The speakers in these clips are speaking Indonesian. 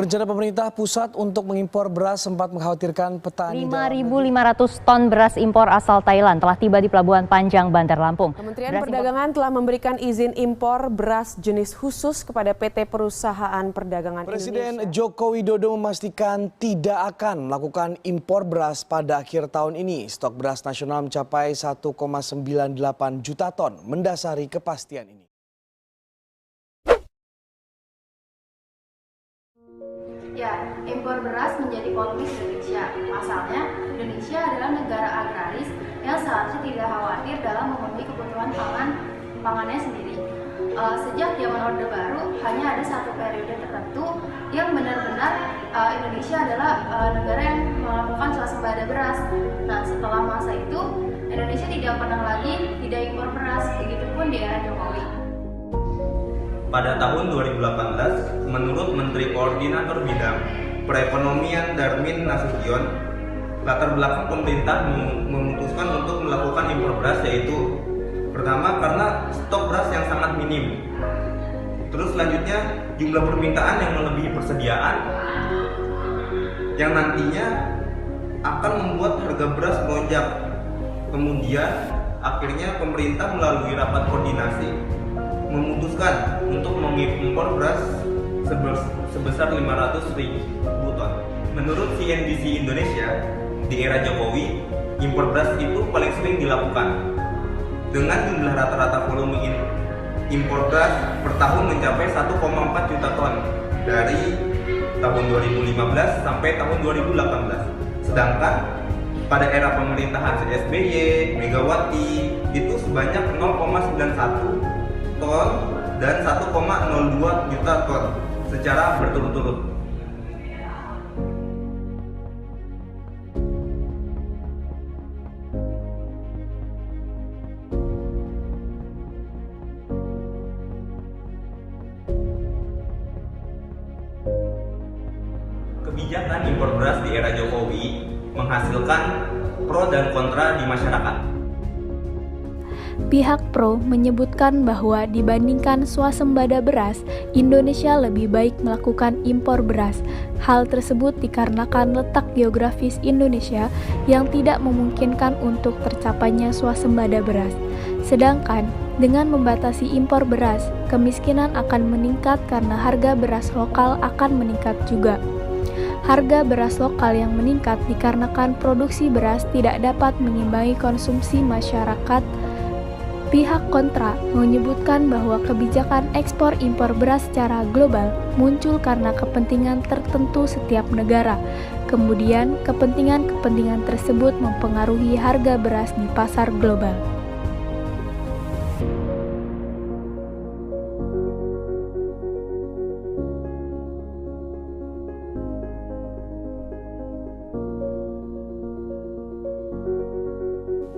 Rencana pemerintah pusat untuk mengimpor beras sempat mengkhawatirkan petani. 5.500 ton beras impor asal Thailand telah tiba di Pelabuhan Panjang, Banter, Lampung. Kementerian Perdagangan telah memberikan izin impor beras jenis khusus kepada PT Perusahaan Perdagangan Presiden Indonesia. Joko Widodo memastikan tidak akan melakukan impor beras pada akhir tahun ini. Stok beras nasional mencapai 1,98 juta ton, mendasari kepastian ini. Ya, impor beras menjadi polemik Indonesia. Pasalnya, Indonesia adalah negara agraris yang seharusnya tidak khawatir dalam memenuhi kebutuhan pangannya sendiri. Sejak zaman Orde Baru, hanya ada satu periode tertentu yang benar-benar Indonesia adalah negara yang melakukan swasembada beras. Nah, setelah masa itu, Indonesia tidak pernah lagi tidak impor beras, begitupun di era Jokowi. Pada tahun 2018, menurut Menteri Koordinator Bidang Perekonomian Darmin Nasution, latar belakang pemerintah memutuskan untuk melakukan impor beras yaitu pertama karena stok beras yang sangat minim. Terus selanjutnya jumlah permintaan yang melebihi persediaan yang nantinya akan membuat harga beras melonjak. Kemudian akhirnya pemerintah melalui rapat koordinasi memutuskan untuk mengimpor beras sebesar 500.000 ton. Menurut CNBC Indonesia, di era Jokowi, impor beras itu paling sering dilakukan. Dengan jumlah rata-rata volume impor beras per tahun mencapai 1,4 juta ton dari tahun 2015 sampai tahun 2018. Sedangkan pada era pemerintahan SBY, Megawati itu sebanyak 0,91 ton dan 1,02 juta ton secara berturut-turut. Kebijakan impor beras di era Jokowi menghasilkan pro dan kontra di masyarakat. Pihak pro menyebutkan bahwa dibandingkan swasembada beras, Indonesia lebih baik melakukan impor beras. Hal tersebut dikarenakan letak geografis Indonesia yang tidak memungkinkan untuk tercapainya swasembada beras. Sedangkan dengan membatasi impor beras, kemiskinan akan meningkat karena harga beras lokal akan meningkat juga. Harga beras lokal yang meningkat dikarenakan produksi beras tidak dapat mengimbangi konsumsi masyarakat. Pihak kontra menyebutkan bahwa kebijakan ekspor impor beras secara global muncul karena kepentingan tertentu setiap negara. Kemudian, kepentingan-kepentingan tersebut mempengaruhi harga beras di pasar global.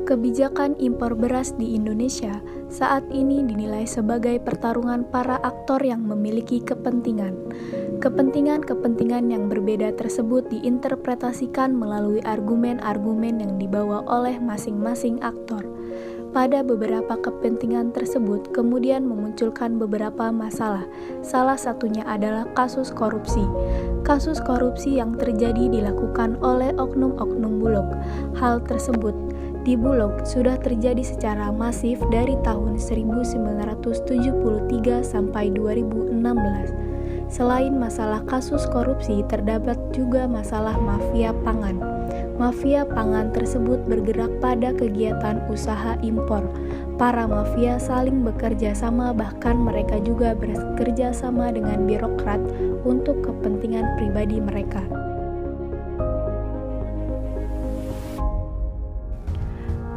Kebijakan impor beras di Indonesia saat ini dinilai sebagai pertarungan para aktor yang memiliki kepentingan. Kepentingan-kepentingan yang berbeda tersebut diinterpretasikan melalui argumen-argumen yang dibawa oleh masing-masing aktor. Pada beberapa kepentingan tersebut kemudian memunculkan beberapa masalah. Salah satunya adalah kasus korupsi. Kasus korupsi yang terjadi dilakukan oleh oknum-oknum Bulog. Hal tersebut di Bulog sudah terjadi secara masif dari tahun 1973 sampai 2016. Selain masalah kasus korupsi, terdapat juga masalah mafia pangan. Mafia pangan tersebut bergerak pada kegiatan usaha impor. Para mafia saling bekerja sama, bahkan mereka juga bekerja sama dengan birokrat untuk kepentingan pribadi mereka.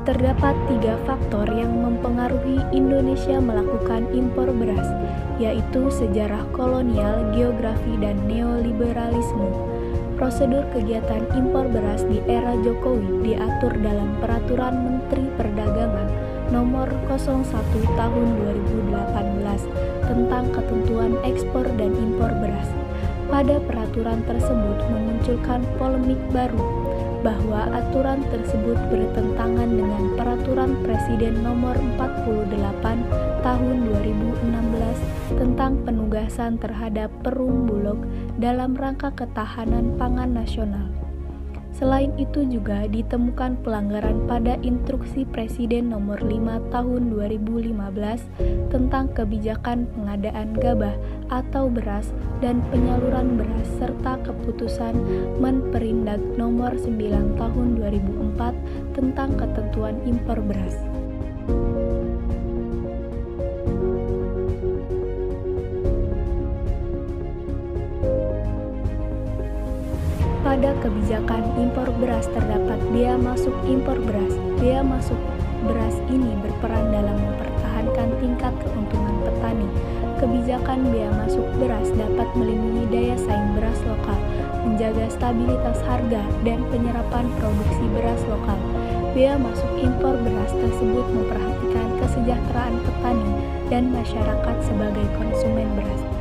Terdapat 3 faktor yang mempengaruhi Indonesia melakukan impor beras, yaitu sejarah kolonial, geografi, dan neoliberalisme. Prosedur kegiatan impor beras di era Jokowi diatur dalam Peraturan Menteri Perdagangan Nomor 01 Tahun 2018 tentang ketentuan ekspor dan impor beras. Pada peraturan tersebut memunculkan polemik baru, bahwa aturan tersebut bertentangan dengan Peraturan Presiden Nomor 48 Tahun 2016 tentang penugasan terhadap Perum Bulog dalam rangka ketahanan pangan nasional. Selain itu juga ditemukan pelanggaran pada Instruksi Presiden Nomor 5 Tahun 2015 tentang kebijakan pengadaan gabah atau beras dan penyaluran beras serta Keputusan Menperindag Nomor 9 Tahun 2004 tentang ketentuan impor beras. Pada kebijakan impor beras terdapat bea masuk impor beras. Bea masuk beras ini berperan dalam mempertahankan tingkat keuntungan petani. Kebijakan bea masuk beras dapat melindungi daya saing beras lokal, menjaga stabilitas harga dan penyerapan produksi beras lokal. Bea masuk impor beras tersebut memperhatikan kesejahteraan petani dan masyarakat sebagai konsumen beras.